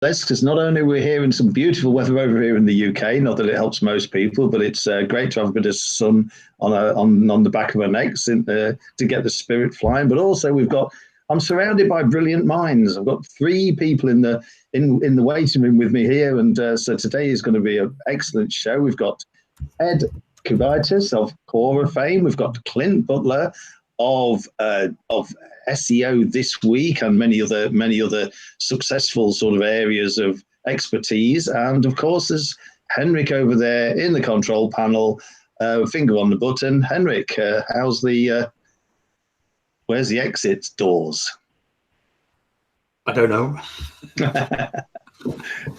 because not only we're here in some beautiful weather over here in the UK, not that it helps most people, but it's great to have a bit of sun on the back of our necks to get the spirit flying. But also I'm surrounded by brilliant minds. I've got 3 people in the waiting room with me here, and so today is going to be an excellent show. We've got Ed Kubaitis of Cora fame. We've got Clint Butler of SEO This Week and many other successful sort of areas of expertise. And of course, there's Henrik over there in the control panel, finger on the button. Henrik, where's the exit doors? I don't know.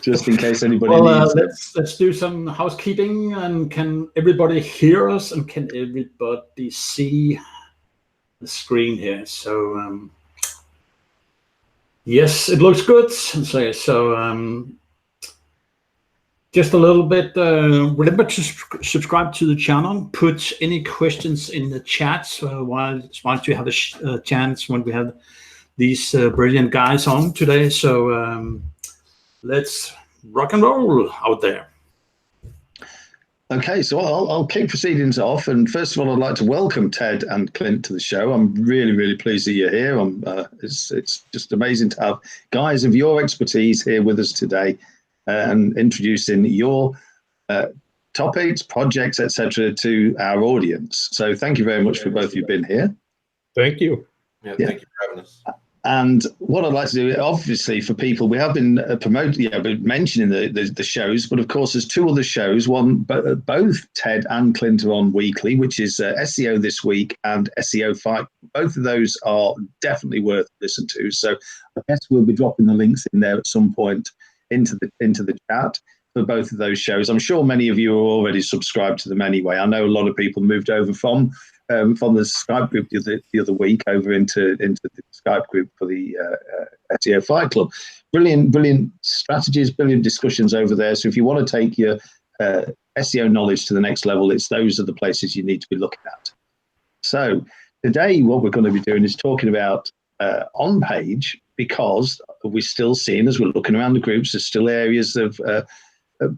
Just in case anybody needs it. Let's do some housekeeping. And can everybody hear us? And can everybody see the screen here? So yes, it looks good. So just a little bit. Remember to subscribe to the channel. Put any questions in the chat once you have a chance when we have these brilliant guys on today. So let's rock and roll out there. Okay, so I'll kick proceedings off. And first of all, I'd like to welcome Ted and Clint to the show. I'm really, really pleased that you're here. It's just amazing to have guys of your expertise here with us today and introducing your topics, projects, etc. to our audience. So thank you very much for both of you being here. Thank you. Yeah, thank you for having us. And what I'd like to do, obviously, for people, we have been mentioning the shows, but of course, there's 2 other shows. Both Ted and Clint are on weekly, which is SEO This Week and SEO Fight. Both of those are definitely worth listening to. So I guess we'll be dropping the links in there at some point into the chat for both of those shows. I'm sure many of you are already subscribed to them anyway. I know a lot of people moved over from the Skype group the other week over into the Skype group for the SEO Fight Club. Brilliant strategies, brilliant discussions over there. So if you want to take your SEO knowledge to the next level, those are the places you need to be looking at. So today, what we're going to be doing is talking about Onpage, because we're still seeing, as we're looking around the groups, there's still areas of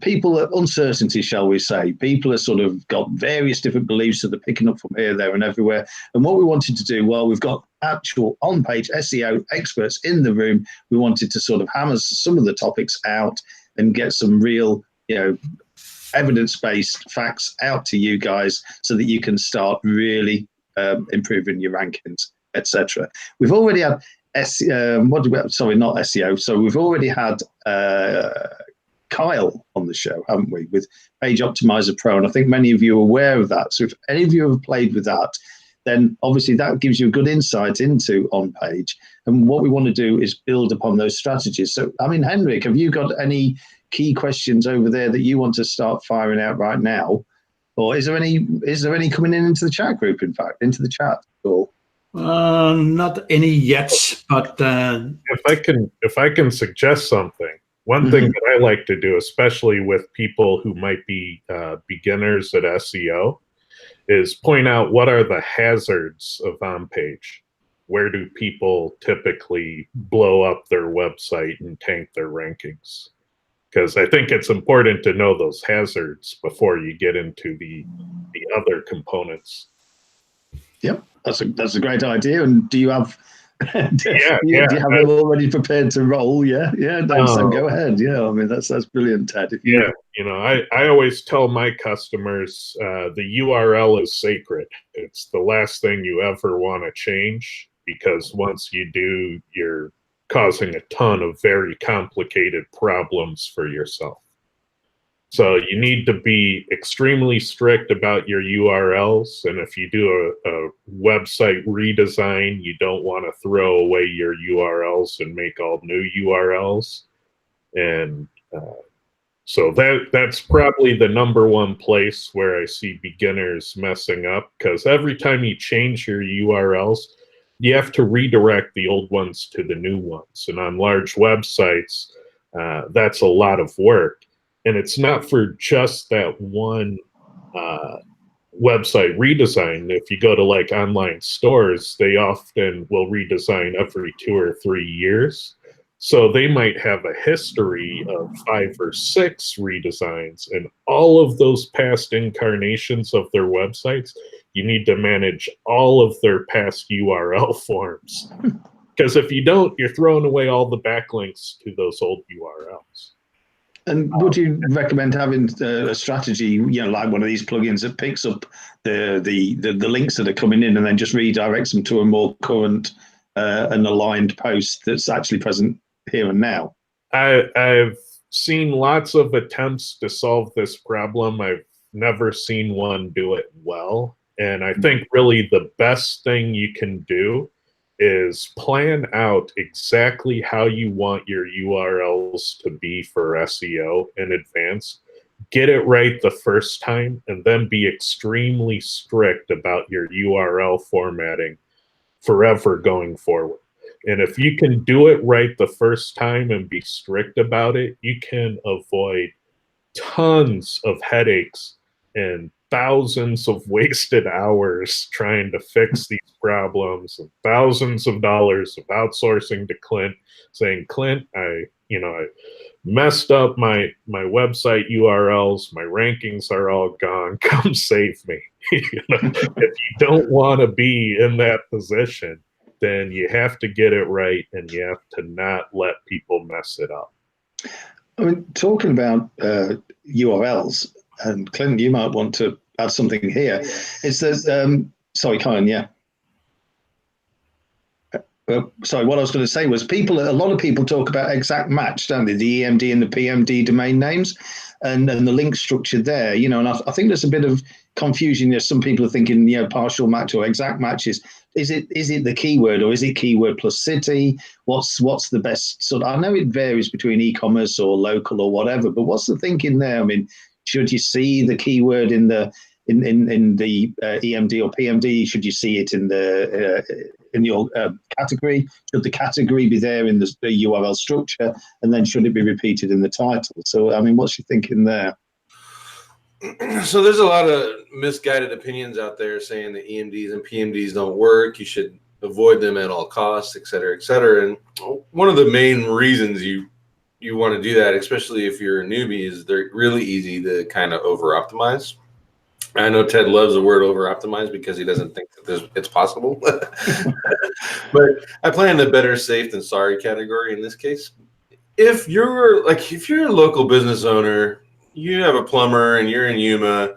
people uncertainty, shall we say. People have sort of got various different beliefs that they're picking up from here, there, and everywhere. And what we wanted to do, while we've got actual on-page SEO experts in the room, we wanted to sort of hammer some of the topics out and get some real, evidence-based facts out to you guys so that you can start really improving your rankings, etc. We've already had not SEO. So we've already had Kyle on the show, haven't we, with Page Optimizer Pro, and I think many of you are aware of that. So if any of you have played with that, then obviously that gives you a good insight into OnPage. And what we want to do is build upon those strategies. So, I mean, Henrik, have you got any key questions over there that you want to start firing out right now? Or is there any coming into the chat group, in fact, into the chat at all? Not any yet, but if I can suggest something, one thing that I like to do, especially with people who might be beginners at SEO, is point out what are the hazards of OnPage. Where do people typically blow up their website and tank their rankings? Because I think it's important to know those hazards before you get into the other components. Yep, that's a great idea. And do you have do you have them already prepared to roll? Yeah, so go ahead. Yeah, I mean that's brilliant, Ted. I always tell my customers the URL is sacred. It's the last thing you ever want to change, because once you do, you're causing a ton of very complicated problems for yourself. So you need to be extremely strict about your URLs. And if you do a website redesign, you don't want to throw away your URLs and make all new URLs. And so that's probably the #1 place where I see beginners messing up, because every time you change your URLs, you have to redirect the old ones to the new ones. And on large websites, that's a lot of work. And it's not for just that one website redesign. If you go to like online stores, they often will redesign every 2 or 3 years. So they might have a history of 5 or 6 redesigns, and all of those past incarnations of their websites, you need to manage all of their past URL forms. Because if you don't, you're throwing away all the backlinks to those old URLs. And would you recommend having a strategy, like one of these plugins that picks up the links that are coming in and then just redirects them to a more current and aligned post that's actually present here and now? I've seen lots of attempts to solve this problem. I've never seen one do it well. And I think really the best thing you can do is plan out exactly how you want your URLs to be for SEO in advance. Get it right the first time, and then be extremely strict about your URL formatting forever going forward. And if you can do it right the first time and be strict about it, you can avoid tons of headaches and thousands of wasted hours trying to fix these problems, and thousands of dollars of outsourcing to Clint, saying, Clint, I messed up my website URLs, my rankings are all gone, come save me. If you don't want to be in that position, then you have to get it right, and you have to not let people mess it up. I mean, talking about URLs, and Clint, you might want to add something here. It says, sorry, Colin, yeah. Sorry, what I was going to say was a lot of people talk about exact match, don't they? The EMD and the PMD domain names and the link structure there, and I think there's a bit of confusion. There's some people are thinking, partial match or exact matches. Is it the keyword, or is it keyword plus city? What's the best sort of, I know it varies between e-commerce or local or whatever, but what's the thinking there? I mean, should you see the keyword in the EMD or PMD? Should you see it in your category? Should the category be there in the URL structure, and then should it be repeated in the title? So, I mean, what's your thinking there? So there's a lot of misguided opinions out there saying that EMDs and PMDs don't work. You should avoid them at all costs, et cetera, et cetera. And one of the main reasons you want to do that, especially if you're a newbie, is they're really easy to kind of over-optimize. I know Ted loves the word over-optimize because he doesn't think that it's possible. But I play in the better safe than sorry category in this case. If you're a local business owner, you have a plumber and you're in Yuma,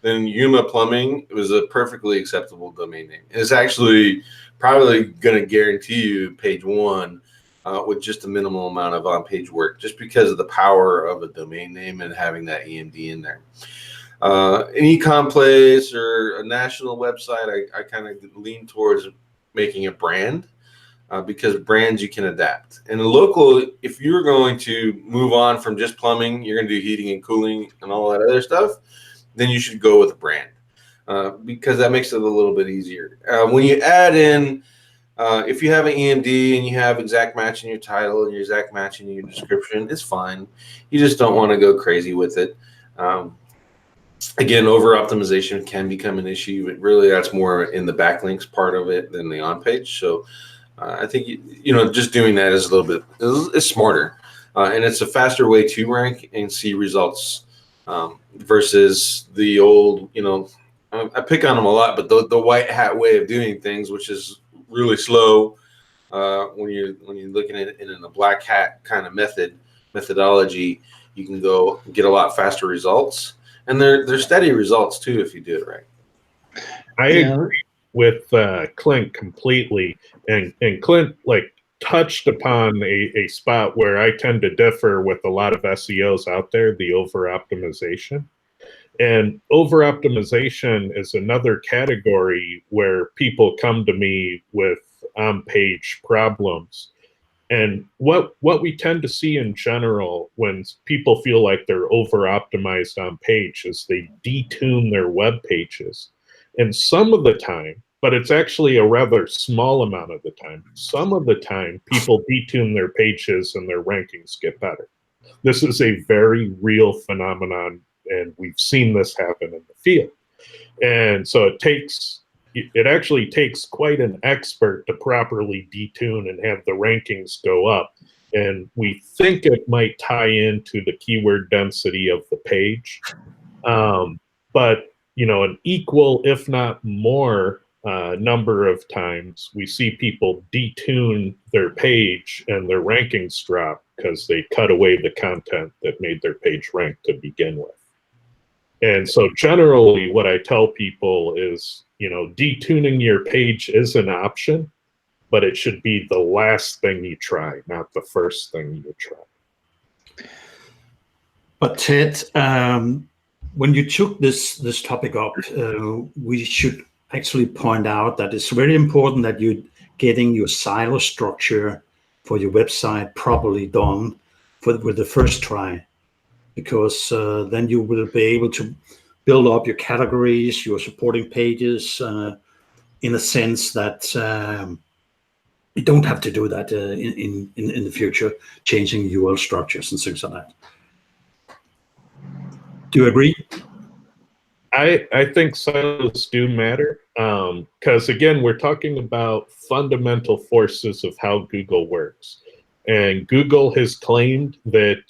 then Yuma Plumbing was a perfectly acceptable domain name. And it's actually probably going to guarantee you page 1 with just a minimal amount of on-page work, just because of the power of a domain name and having that EMD in there. An e-com place or a national website, I kind of lean towards making a brand because brands you can adapt. And local, if you're going to move on from just plumbing, you're going to do heating and cooling and all that other stuff, then you should go with a brand because that makes it a little bit easier. When you add in, if you have an EMD and you have exact match in your title and your exact match in your description, it's fine. You just don't want to go crazy with it. Again, over-optimization can become an issue, but really that's more in the backlinks part of it than the on-page. So I think, just doing that is a little bit, it's smarter. And it's a faster way to rank and see results versus the old, I pick on them a lot, but the white hat way of doing things, which is really slow when you're looking at it in a black hat kind of methodology, you can go get a lot faster results. And they're steady results too if you do it right. I agree with Clint completely, and Clint touched upon a spot where I tend to differ with a lot of SEOs out there: the over-optimization. And over-optimization is another category where people come to me with on-page problems. And what we tend to see in general when people feel like they're over-optimized on page is they detune their web pages. And some of the time, but it's actually a rather small amount of the time, some of the time people detune their pages and their rankings get better. This is a very real phenomenon, and we've seen this happen in the field. And so it actually takes quite an expert to properly detune and have the rankings go up. and we think it might tie into the keyword density of the page. But an equal, if not more, number of times we see people detune their page and their rankings drop because they cut away the content that made their page rank to begin with. And so generally what I tell people is, detuning your page is an option, but it should be the last thing you try, not the first thing you try. But Ted, when you took this topic up, we should actually point out that it's very important that you're getting your silo structure for your website properly done with the first try, because then you will be able to build up your categories, your supporting pages, in a sense that you don't have to do that in the future, changing URL structures and things like that. Do you agree? I think silos do matter, because again, we're talking about fundamental forces of how Google works. And Google has claimed that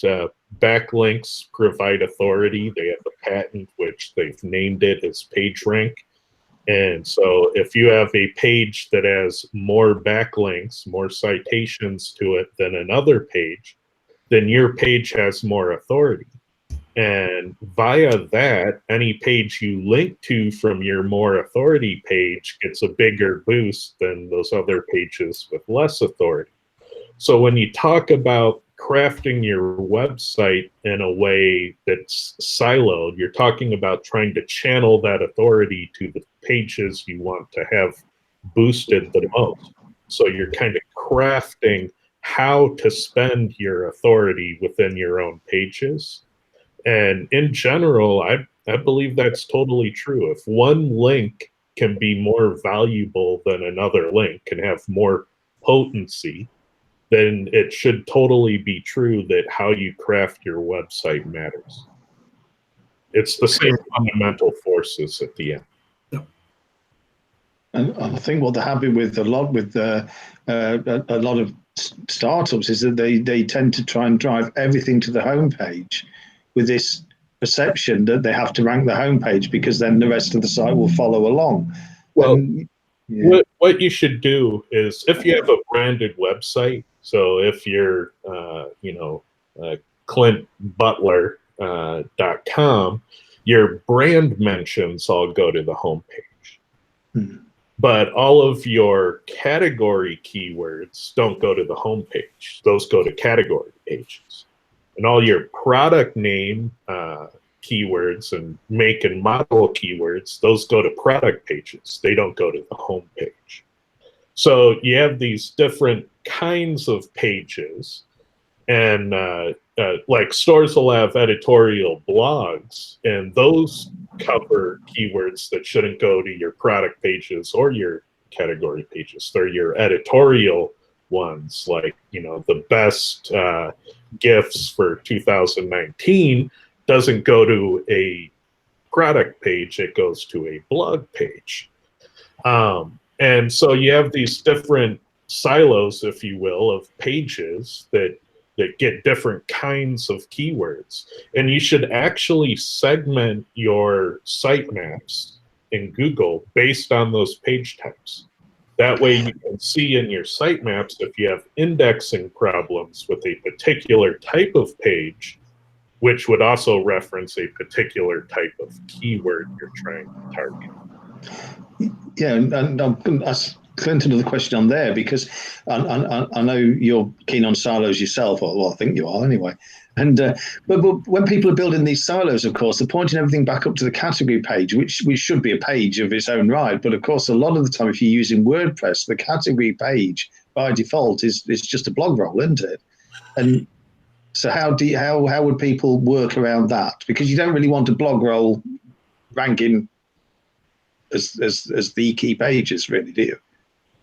backlinks provide authority. They have a patent which they've named it as PageRank. And so if you have a page that has more backlinks, more citations to it than another page, then your page has more authority. And via that, any page you link to from your more authority page gets a bigger boost than those other pages with less authority. So when you talk about crafting your website in a way that's siloed, you're talking about trying to channel that authority to the pages you want to have boosted the most. So you're kind of crafting how to spend your authority within your own pages. And in general, I believe that's totally true. If one link can be more valuable than another link, can have more potency, then it should totally be true that how you craft your website matters. It's the same fundamental forces at the end. And I think what they're having with a lot of startups is that they tend to try and drive everything to the homepage with this perception that they have to rank the homepage because then the rest of the site will follow along. Well, what you should do is, if you have a branded website, so if you're, ClintButler.com, your brand mentions all go to the homepage. But all of your category keywords don't go to the homepage. Those go to category pages. And all your product name keywords and make and model keywords, those go to product pages. They don't go to the homepage. So you have these different kinds of pages, and like stores will have editorial blogs, and those cover keywords that shouldn't go to your product pages or your category pages. They're your editorial ones, like, the best gifts for 2019 doesn't go to a product page, it goes to a blog page. And so you have these different silos, if you will, of pages that get different kinds of keywords. And you should actually segment your sitemaps in Google based on those page types. That way you can see in your sitemaps if you have indexing problems with a particular type of page, which would also reference a particular type of keyword you're trying to target. Yeah, and I'm going to ask Clint another question on there, because I know you're keen on silos yourself, or well, I think you are anyway. And but when people are building these silos, of course, they're pointing everything back up to the category page, which should be a page of its own right. But of course, a lot of the time, if you're using WordPress, the category page by default is just a blog roll, isn't it? And so how would people work around that? Because you don't really want a blog roll ranking as the key pages, really, do you?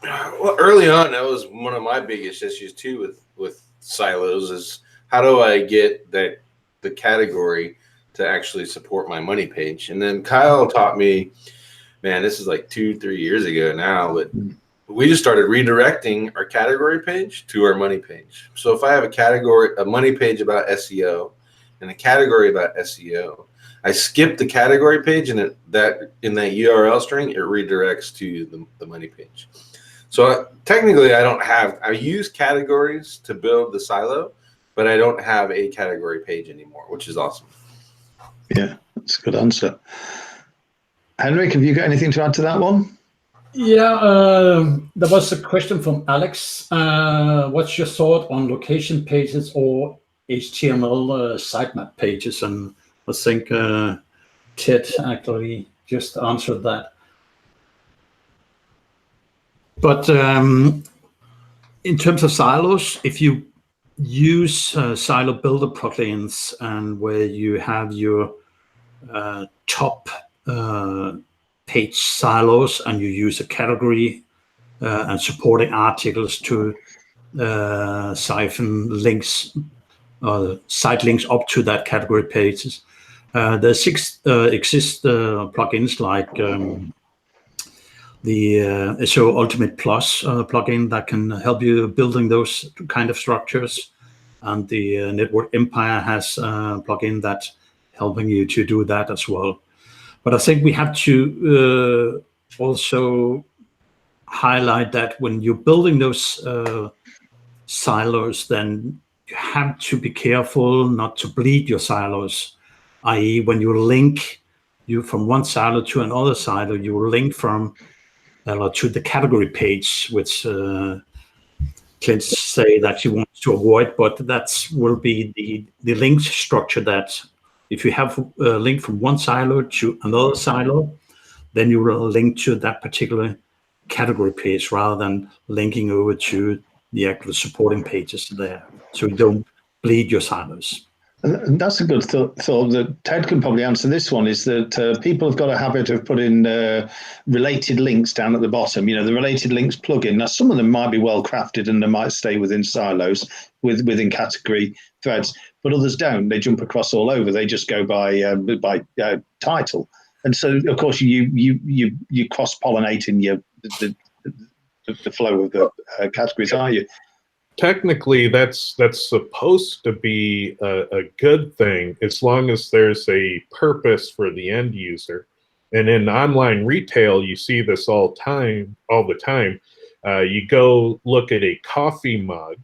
Well, early on, that was one of my biggest issues too with silos, is how do I get the category to actually support my money page? And then Kyle taught me, man, this is like 2-3 years ago now, but we just started redirecting our category page to our money page. So if I have a money page about SEO and a category about SEO, I skip the category page, and in that URL string, it redirects to the money page. So technically, I use categories to build the silo, but I don't have a category page anymore, which is awesome. Yeah, that's a good answer. Henrik, have you got anything to add to that one? Yeah, there was a question from Alex. What's your thought on location pages or HTML sitemap pages? And I think Ted actually just answered that. But in terms of silos, if you use silo builder plugins and where you have your top page silos and you use a category and supporting articles to siphon links, site links up to that category pages, there exist plugins like the SEO Ultimate Plus plugin that can help you building those kind of structures, and the Network Empire has a plugin that's helping you to do that as well. But I think we have to also highlight that when you're building those silos, then you have to be careful not to bleed your silos, i.e. when you link from one silo to another silo, you will link from to the category page, which Clint say that you want to avoid, but that will be the link structure that if you have a link from one silo to another silo, then you will link to that particular category page rather than linking over to the actual supporting pages there. So you don't bleed your silos. And that's a good thought that Ted can probably answer this one, is that people have got a habit of putting related links down at the bottom. You know, the related links plugin. Now, some of them might be well crafted and they might stay within silos, within category threads, but others don't. They jump across all over. They just go by title. And so, of course, you cross-pollinating the flow of the categories, are you? Technically, that's supposed to be a good thing as long as there's a purpose for the end user. And in online retail, you see this all the time. You go look at a coffee mug,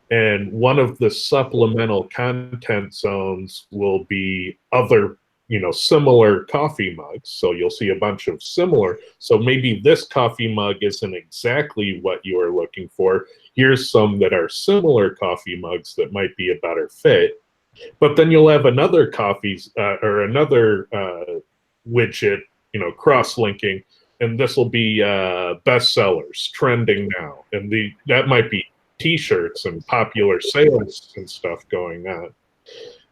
and one of the supplemental content zones will be other, similar coffee mugs. So you'll see a bunch of similar. So maybe this coffee mug isn't exactly what you are looking for. Here's some that are similar coffee mugs that might be a better fit. But then you'll have another or another widget, cross-linking, and this will be bestsellers, trending now. And that might be T-shirts and popular sales and stuff going on.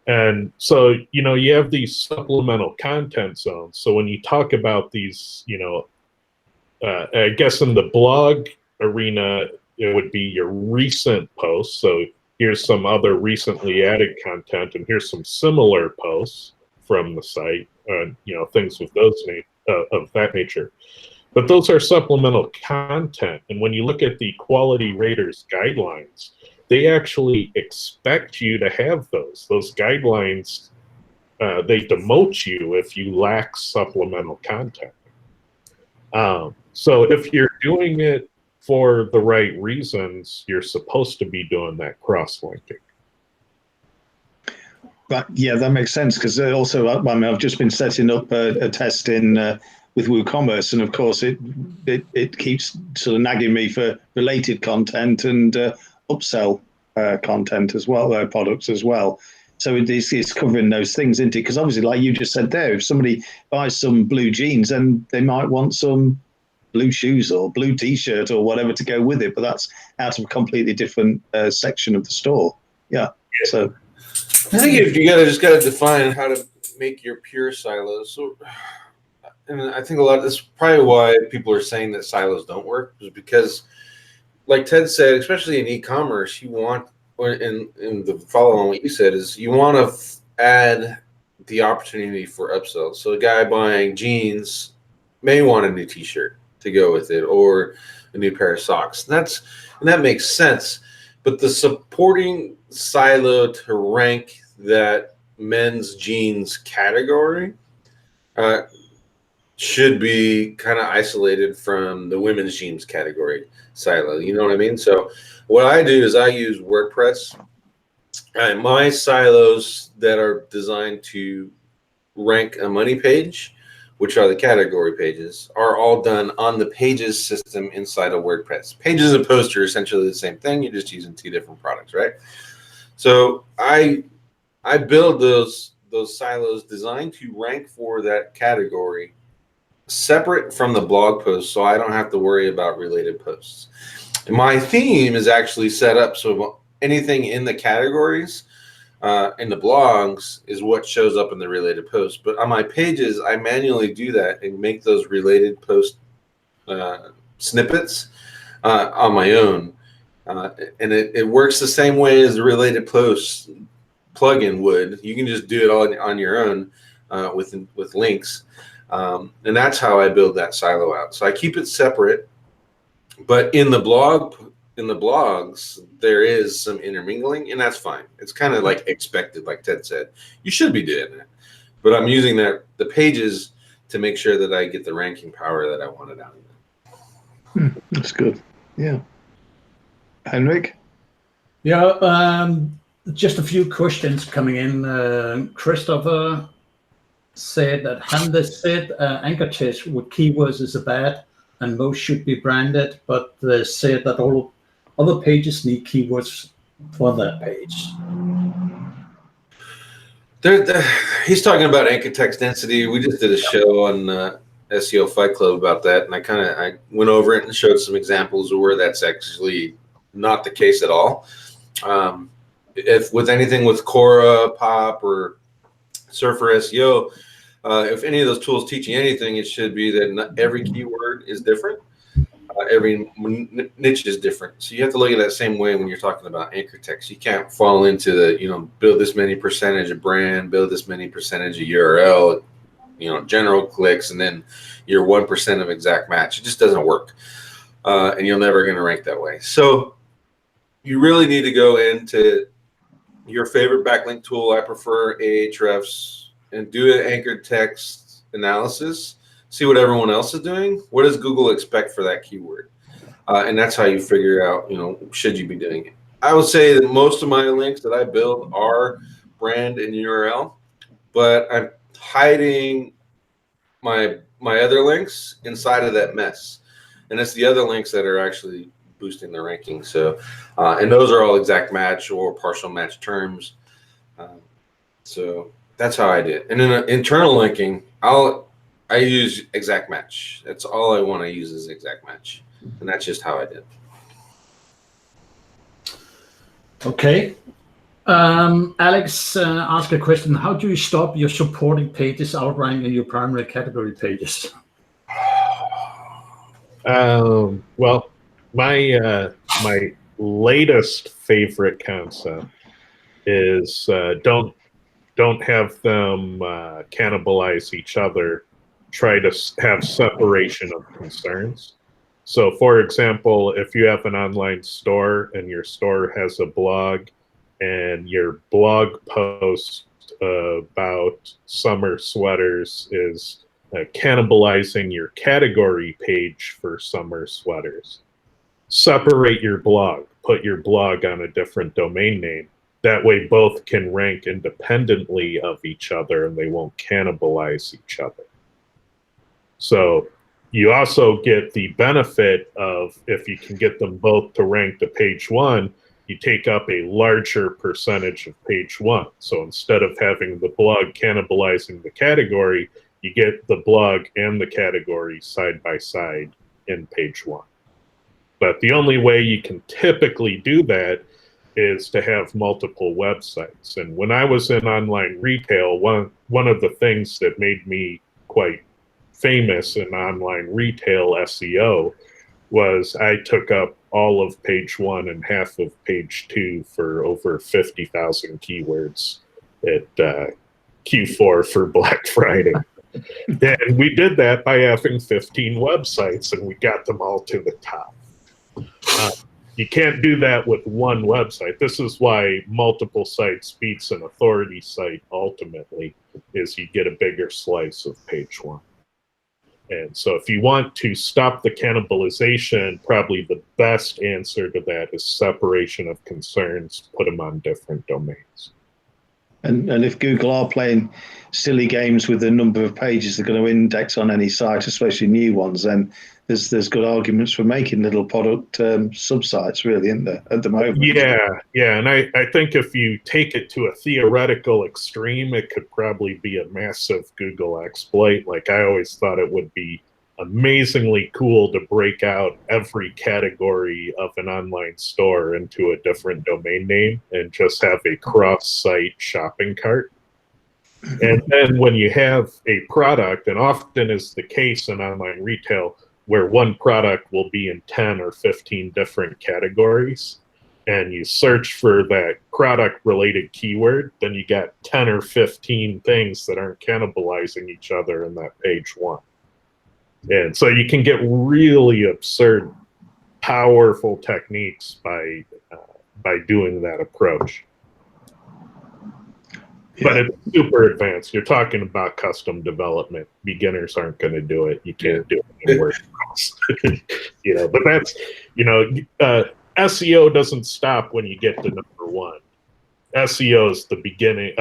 And so, you have these supplemental content zones. So when you talk about these, I guess in the blog arena, it would be your recent posts. So here's some other recently added content, and here's some similar posts from the site, things with of that nature. But those are supplemental content. And when you look at the quality raters guidelines, they actually expect you to have those. Those guidelines, they demote you if you lack supplemental content. So if you're doing it for the right reasons, you're supposed to be doing that cross-linking. But yeah, that makes sense, because also, I've just been setting up a test with WooCommerce, and of course it keeps sort of nagging me for related content and upsell content as well, products as well. So it's covering those things, isn't it? Because obviously, like you just said there, if somebody buys some blue jeans, then they might want some blue shoes or blue T-shirt or whatever to go with it, but that's out of a completely different section of the store. Yeah. So I think you gotta define how to make your pure silos. So, and I think that's probably why people are saying that silos don't work, is because, like Ted said, especially in e-commerce, you want, or in the follow on what you said, is you want to add the opportunity for upsells. So a guy buying jeans may want a new T-shirt to go with it, or a new pair of socks. And that makes sense. But the supporting silo to rank that men's jeans category should be kind of isolated from the women's jeans category silo. You know what I mean? So what I do is I use WordPress. My silos that are designed to rank a money page, which are the category pages, are all done on the Pages system inside of WordPress. Pages and Posts are essentially the same thing. You're just using two different products, right? So I build those silos designed to rank for that category separate from the blog post, so I don't have to worry about related posts. And my theme is actually set up so anything in the categories in the blogs is what shows up in the related posts. But on my pages, I manually do that and make those related post snippets on my own. And it works the same way as the related posts plugin would. You can just do it all on your own with links. And that's how I build that silo out. So I keep it separate, but in the blogs, there is some intermingling, and that's fine. It's kind of like expected, like Ted said. You should be doing that. But I'm using the pages to make sure that I get the ranking power that I wanted out of it. That's good. Yeah. Henrik? Yeah, just a few questions coming in. Christopher said that Hande said anchor text with keywords is bad and most should be branded, but they said that all other pages need keywords for that page. He's talking about anchor text density. We just did a show on SEO Fight Club about that, and I went over it and showed some examples of where that's actually not the case at all. If with anything with Cora, Pop, or Surfer SEO, if any of those tools teach you anything, it should be that not every keyword is different. Every niche is different. So you have to look at that same way when you're talking about anchor text. You can't fall into the, build this many percentage of brand, build this many percentage of URL, general clicks, and then your 1% of exact match. It just doesn't work. And you're never going to rank that way. So you really need to go into your favorite backlink tool. I prefer Ahrefs, and do an anchored text analysis. See what everyone else is doing. What does Google expect for that keyword? And that's how you figure out, should you be doing it. I would say that most of my links that I build are brand and URL, but I'm hiding my other links inside of that mess. And it's the other links that are actually boosting the ranking. So, and those are all exact match or partial match terms. So that's how I did. And in internal linking, I use exact match. That's all I want to use is exact match. And that's just how I did. Okay. Alex asked a question. How do you stop your supporting pages outranking your primary category pages? Well, my latest favorite concept is don't have them cannibalize each other. Try to have separation of concerns. So, for example, if you have an online store and your store has a blog, and your blog post about summer sweaters is cannibalizing your category page for summer sweaters, separate your blog. Put your blog on a different domain name. That way both can rank independently of each other and they won't cannibalize each other. So you also get the benefit of, if you can get them both to rank to page one, you take up a larger percentage of page one. So instead of having the blog cannibalizing the category, you get the blog and the category side by side in page one. But the only way you can typically do that is to have multiple websites. And when I was in online retail, one of the things that made me quite famous in online retail SEO was I took up all of page one and half of page two for over 50,000 keywords at Q4 for Black Friday. And we did that by having 15 websites, and we got them all to the top. You can't do that with one website. This is why multiple sites beats an authority site ultimately, is you get a bigger slice of page one. And so if you want to stop the cannibalization, probably the best answer to that is separation of concerns, put them on different domains. And if Google are playing silly games with the number of pages they're going to index on any site, especially new ones, then there's good arguments for making little product subsites, really, isn't there, at the moment? Yeah. And I think if you take it to a theoretical extreme, it could probably be a massive Google exploit. Like, I always thought it would be amazingly cool to break out every category of an online store into a different domain name and just have a cross-site shopping cart. And then when you have a product, and often is the case in online retail, where one product will be in 10 or 15 different categories, and you search for that product-related keyword, then you got 10 or 15 things that aren't cannibalizing each other in that page one. And so you can get really absurd, powerful techniques by doing that approach. Yeah. But it's super advanced. You're talking about custom development. Beginners aren't going to do it. You can't do it in WordPress. But that's, SEO doesn't stop when you get to number one. SEO is the beginning,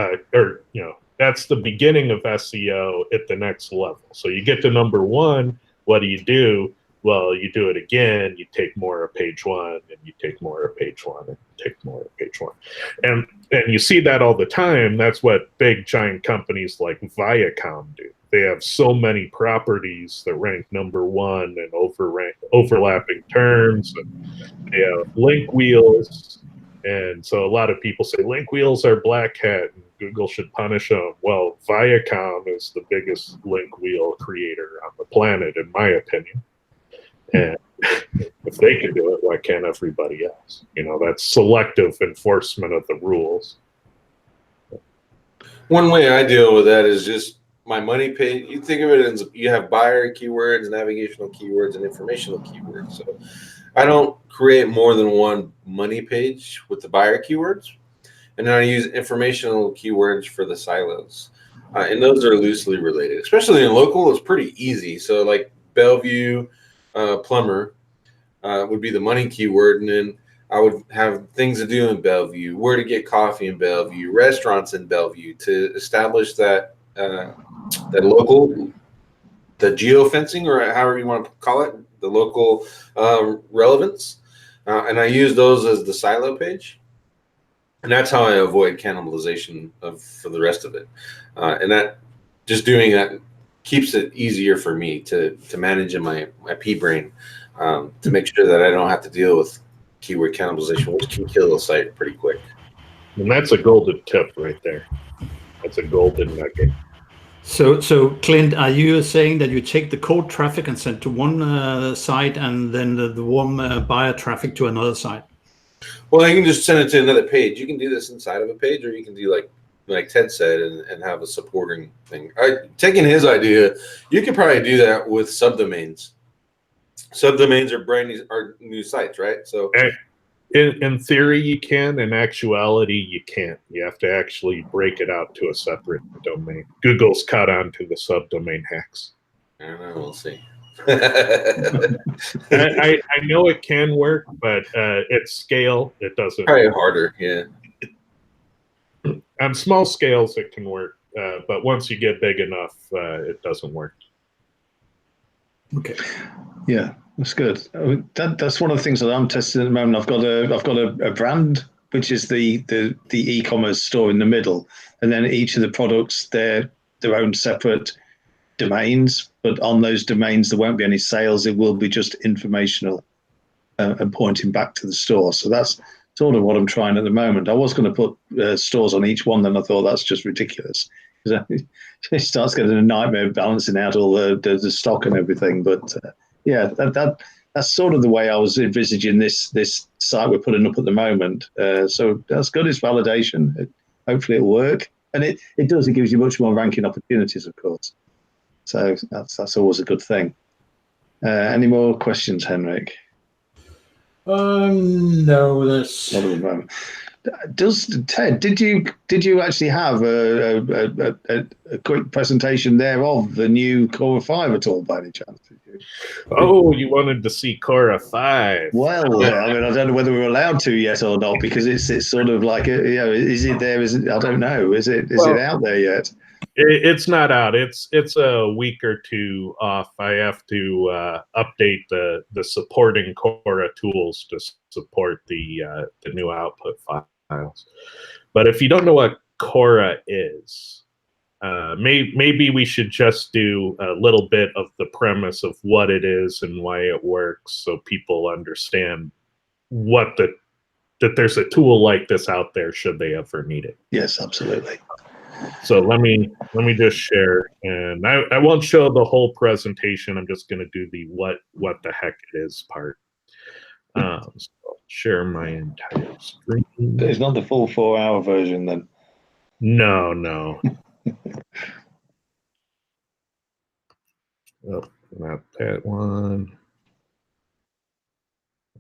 that's the beginning of SEO at the next level. So you get to number one, what do? Well, you do it again, you take more of page one, and you take more of page one, and you take more of page one. And you see that all the time. That's what big, giant companies like Viacom do. They have so many properties that rank number one and overlapping terms, and they have link wheels. And so a lot of people say link wheels are black hat and Google should punish them. Well, Viacom is the biggest link wheel creator on the planet, in my opinion. And if they can do it, why can't everybody else? That's selective enforcement of the rules. One way I deal with that is just my money page. You think of it as you have buyer keywords, navigational keywords, and informational keywords. So I don't create more than one money page with the buyer keywords. And then I use informational keywords for the silos. And those are loosely related, especially in local. It's pretty easy. So like Bellevue plumber would be the money keyword. And then I would have things to do in Bellevue, where to get coffee in Bellevue, restaurants in Bellevue, to establish that local, the geofencing, or however you want to call it, the local relevance. And I use those as the silo page. And that's how I avoid cannibalization for the rest of it. And that just doing that keeps it easier for me to manage in my P brain, to make sure that I don't have to deal with keyword cannibalization, which can kill a site pretty quick. And that's a golden tip right there. That's a golden nugget. So Clint, are you saying that you take the cold traffic and send to one site, and then the warm buyer traffic to another site? Well, you can just send it to another page. You can do this inside of a page, or you can do like Ted said, and have a supporting thing. Taking his idea, you could probably do that with subdomains. Subdomains are new sites, right? So in theory you can. In actuality, you can't. You have to actually break it out to a separate domain. Google's caught on to the subdomain hacks. I don't know. We'll see. I know it can work, but at scale, it doesn't. Probably harder, yeah. On small scales, it can work, but once you get big enough, it doesn't work. Okay. Yeah, that's good. That's one of the things that I'm testing at the moment. I've got a brand, which is the e-commerce store in the middle, and then each of the products, their own separate domains, but on those domains there won't be any sales. It will be just informational and pointing back to the store. So that's sort of what I'm trying at the moment. I was going to put stores on each one, then I thought that's just ridiculous, because it starts getting a nightmare balancing out all the stock and everything. But yeah, that's sort of the way I was envisaging this site we're putting up at the moment. So that's good. It's validation. Hopefully it'll work, and it does. It gives you much more ranking opportunities, of course. So that's always a good thing. Any more questions, Henrik? No, there's. Not at the moment. Does Ted? Did you actually have a quick presentation there of the new Cora5 at all, by any chance? Oh, you wanted to see Cora5? Well, I mean, I don't know whether we're allowed to yet or not, because it's sort of like is it there? Is it? I don't know. Is it out there yet? It's not out. It's a week or two off. I have to update the supporting Cora tools to support the new output files. But if you don't know what Cora is, maybe we should just do a little bit of the premise of what it is and why it works, so people understand that there's a tool like this out there should they ever need it. Yes, absolutely. So let me just share, and I won't show the whole presentation. I'm just going to do the what the heck it is part. So I'll share my entire screen. It's not the full 4-hour version then. No. Oh, not that one.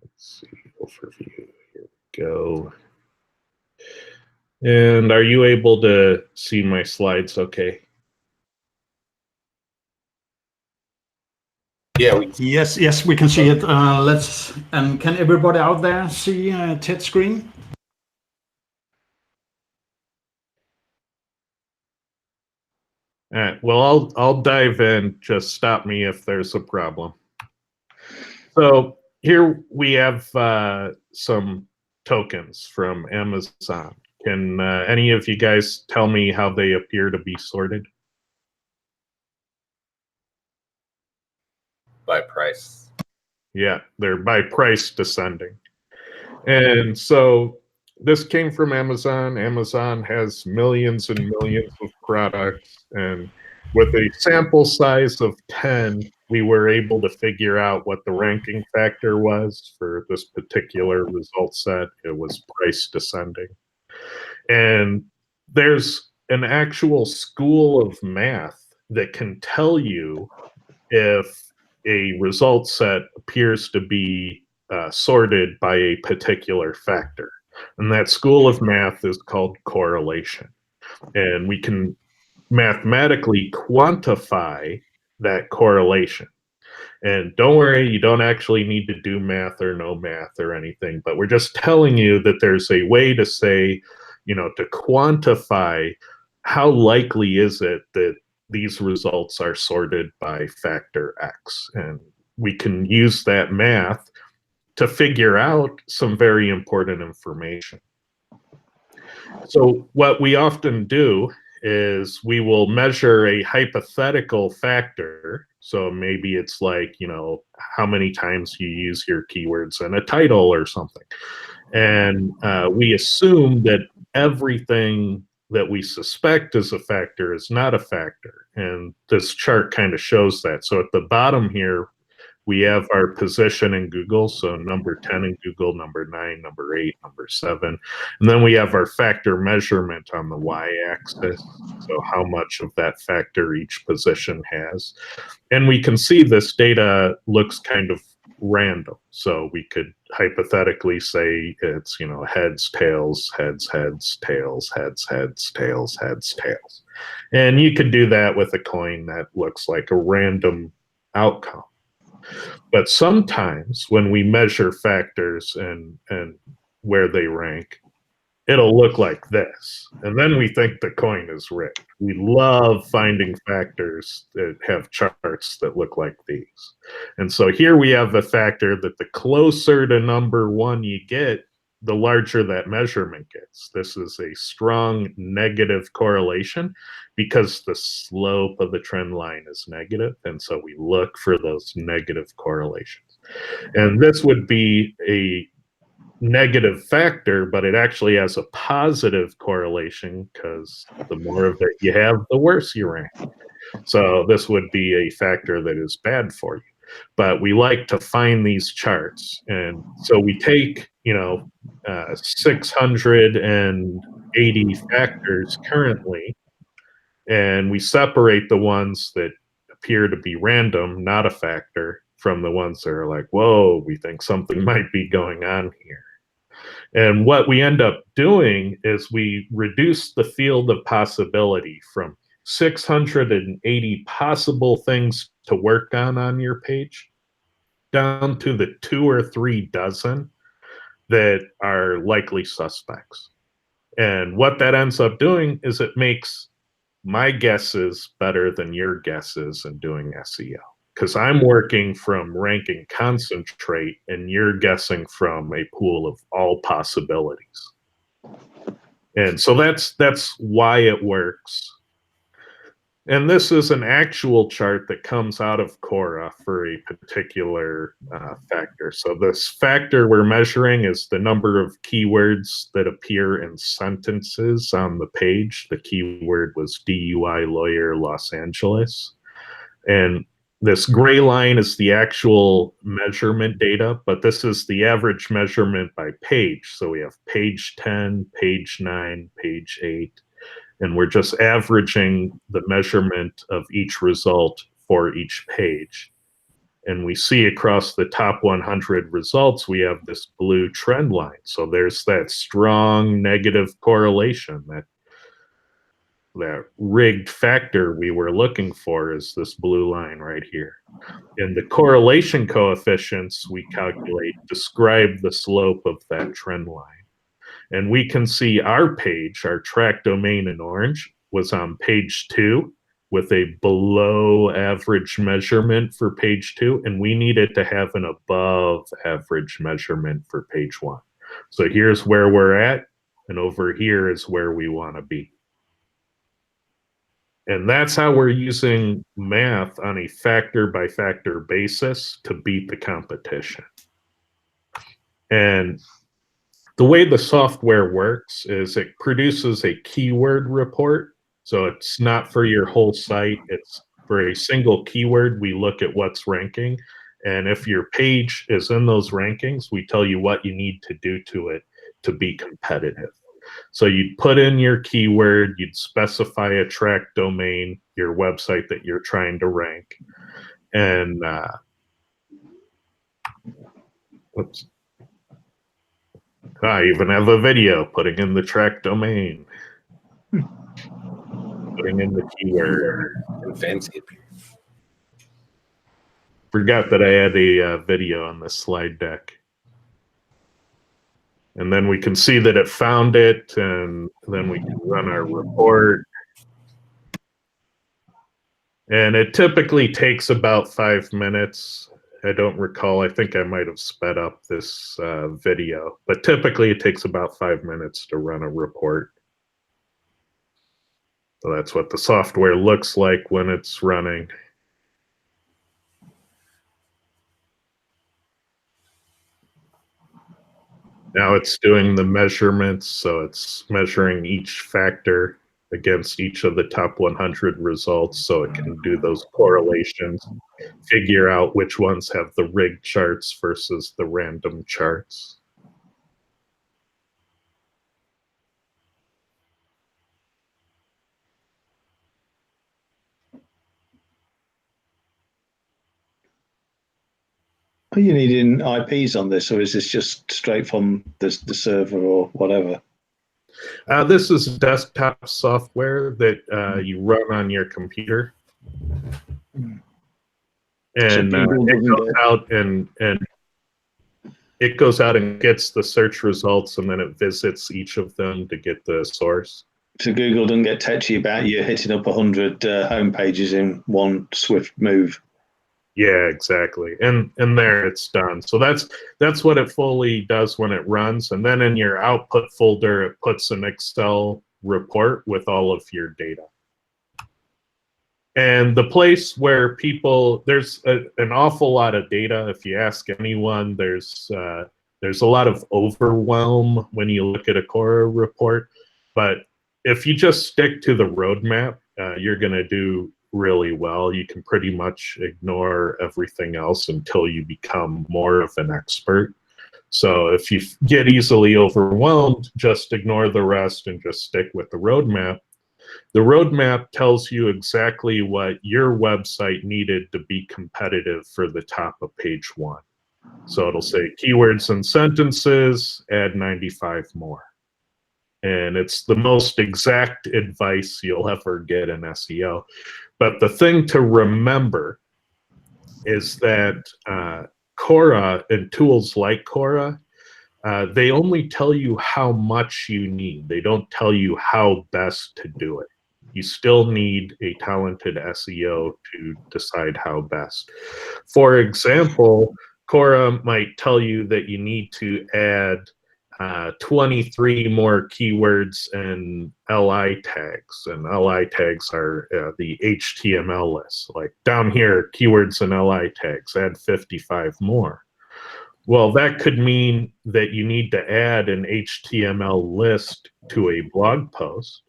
Let's see, overview. Here we go. And are you able to see my slides okay? Yeah. Yes, we can see it. Can everybody out there see Ted's screen? All right. Well, I'll dive in. Just stop me if there's a problem. So here we have some tokens from Amazon. Can any of you guys tell me how they appear to be sorted? By price. Yeah, they're by price descending. And so this came from Amazon. Amazon has millions and millions of products, and with a sample size of 10, we were able to figure out what the ranking factor was for this particular result set. It was price descending. And there's an actual school of math that can tell you if a result set appears to be sorted by a particular factor. And that school of math is called correlation. And we can mathematically quantify that correlation. And don't worry, you don't actually need to do math or no math or anything, but we're just telling you that there's a way to say, to quantify how likely is it that these results are sorted by factor X. And we can use that math to figure out some very important information. So what we often do is we will measure a hypothetical factor. So maybe it's like, how many times you use your keywords in a title or something. And we assume that everything that we suspect is a factor is not a factor. And this chart kind of shows that. So at the bottom here, we have our position in Google. So number 10 in Google, number 9, number 8, number 7. And then we have our factor measurement on the y-axis. So how much of that factor each position has. And we can see this data looks kind of random. So we could hypothetically say it's, heads, tails, heads, heads, tails, heads, heads, tails, heads, tails. And you could do that with a coin that looks like a random outcome. But sometimes when we measure factors and where they rank, it'll look like this. And then we think the coin is rigged. We love finding factors that have charts that look like these. And so here we have a factor that the closer to number 1 you get, the larger that measurement gets. This is a strong negative correlation because the slope of the trend line is negative. And so we look for those negative correlations. And this would be a negative factor, but it actually has a positive correlation because the more of it you have, the worse you rank. So this would be a factor that is bad for you. But we like to find these charts. And so we take, 680 factors currently, and we separate the ones that appear to be random, not a factor, from the ones that are like, whoa, we think something might be going on here. And what we end up doing is we reduce the field of possibility from 680 possible things to work on your page down to the 2 or 3 dozen that are likely suspects. And what that ends up doing is it makes my guesses better than your guesses in doing SEO. Because I'm working from ranking concentrate and you're guessing from a pool of all possibilities. And so that's why it works. And this is an actual chart that comes out of Cora for a particular factor. So this factor we're measuring is the number of keywords that appear in sentences on the page. The keyword was DUI lawyer Los Angeles. And this gray line is the actual measurement data, but this is the average measurement by page. So we have page 10, page 9, page 8, and we're just averaging the measurement of each result for each page. And we see across the top 100 results, we have this blue trend line. So there's that strong negative correlation, that rigged factor we were looking for is this blue line right here. And the correlation coefficients we calculate describe the slope of that trend line. And we can see our page, our track domain in orange, was on page 2 with a below average measurement for page 2, and we needed to have an above average measurement for page 1. So here's where we're at, and over here is where we want to be. And that's how we're using math on a factor by factor basis to beat the competition. And the way the software works is it produces a keyword report. So it's not for your whole site. It's for a single keyword. We look at what's ranking. And if your page is in those rankings, we tell you what you need to do to it to be competitive. So you'd put in your keyword, you'd specify a track domain, your website that you're trying to rank. And oops. I even have a video putting in the track domain. Putting in the keyword. Fancy. Forgot that I had a video on the slide deck. And then we can see that it found it, and then we can run our report. And it typically takes about 5 minutes. I don't recall. I think I might have sped up this video. But typically it takes about 5 minutes to run a report. So that's what the software looks like when it's running. Now it's doing the measurements, so it's measuring each factor against each of the top 100 results, so it can do those correlations, figure out which ones have the rigged charts versus the random charts. Are you needing IPs on this, or is this just straight from the server or whatever? This is desktop software that you run on your computer. And it goes out and it goes out and gets the search results, and then it visits each of them to get the source. So Google doesn't get touchy about you hitting up 100 home pages in one swift move. Yeah, exactly. And there it's done. So that's what it fully does when it runs. And then in your output folder, it puts an Excel report with all of your data. And the place where people, there's an awful lot of data. If you ask anyone, there's a lot of overwhelm when you look at a Cora report. But if you just stick to the roadmap, you're going to do really well. You can pretty much ignore everything else until you become more of an expert. So if you get easily overwhelmed, just ignore the rest and just stick with the roadmap. The roadmap tells you exactly what your website needed to be competitive for the top of page 1. So it'll say keywords and sentences, add 95 more. And it's the most exact advice you'll ever get in SEO. But the thing to remember is that Cora and tools like Cora, they only tell you how much you need. They don't tell you how best to do it. You still need a talented SEO to decide how best. For example, Cora might tell you that you need to add 23 more keywords and LI tags, and LI tags are the HTML list. Like down here, keywords and LI tags, add 55 more. Well, that could mean that you need to add an HTML list to a blog post,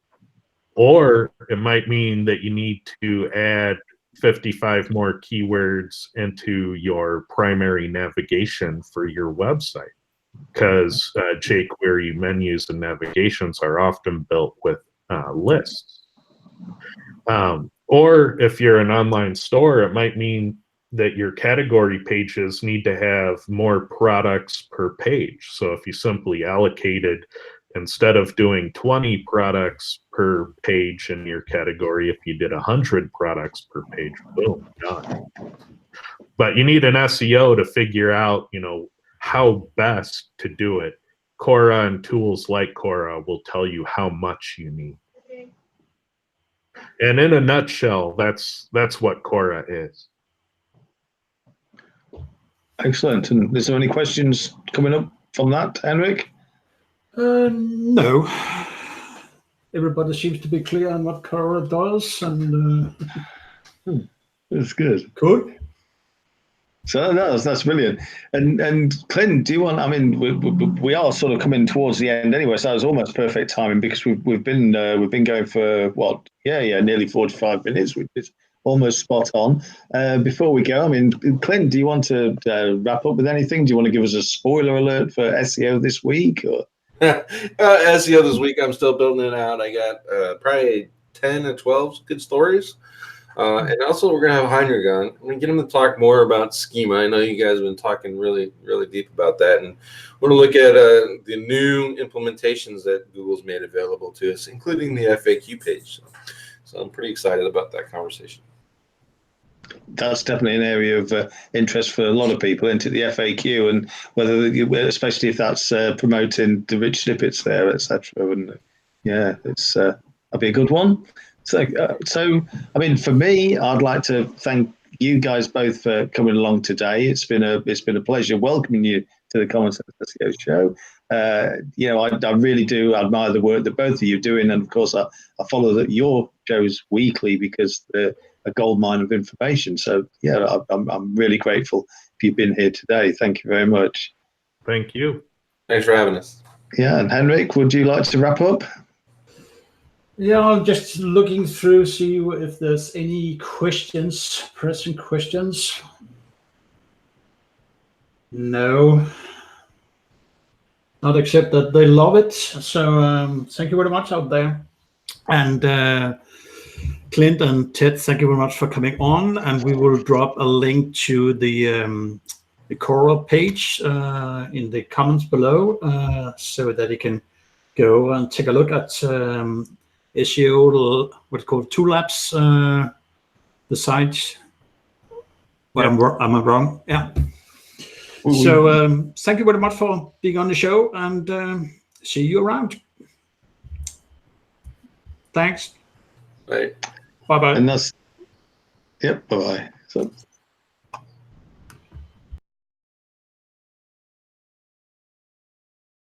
or it might mean that you need to add 55 more keywords into your primary navigation for your website, because jQuery menus and navigations are often built with lists. Or if you're an online store, it might mean that your category pages need to have more products per page. So if you simply allocated, instead of doing 20 products per page in your category, if you did 100 products per page, boom, done. But you need an SEO to figure out, how best to do it. Cora and tools like Cora will tell you how much you need. And in a nutshell, that's what Cora is. Excellent. And is there any questions coming up from that, Henrik? No. Everybody seems to be clear on what Cora does, and That's good. good. So no, that's brilliant. And Clint, do you want? I mean, we are sort of coming towards the end anyway, so it's almost perfect timing because we've been going for what? Yeah, nearly 45 minutes, which is almost spot on. Before we go, I mean, Clint, do you want to wrap up with anything? Do you want to give us a spoiler alert for SEO this week? Or? SEO this week, I'm still building it out. I got probably 10 or 12 good stories. And also, we're going to have Heinrich on. I'm going to get him to talk more about schema. I know you guys have been talking really, really deep about that. And we're going to look at the new implementations that Google's made available to us, including the FAQ page. So I'm pretty excited about that conversation. That's definitely an area of interest for a lot of people into the FAQ, and especially if that's promoting the rich snippets there, etc. And yeah, it's that'd be a good one. So I mean, for me, I'd like to thank you guys both for coming along today. It's been a pleasure welcoming you to the CommonSense SEO show. I really do admire the work that both of you are doing, and of course, I follow your shows weekly because they're a goldmine of information. So yeah, I'm really grateful if you've been here today. Thank you very much. Thank you. Thanks for having us. Yeah, and Henrik, would you like to wrap up? Yeah, I'm just looking through, see if there's any questions, pressing questions. No, not except that they love it. So thank you very much out there. And Clint and Ted, thank you very much for coming on. And we will drop a link to the Cora page in the comments below so that you can go and take a look at SEO, what's called Two Labs, the site. But am I wrong? Yeah. So thank you very much for being on the show, and see you around. Thanks. Bye. Bye-bye. And that's, yep, bye-bye. So.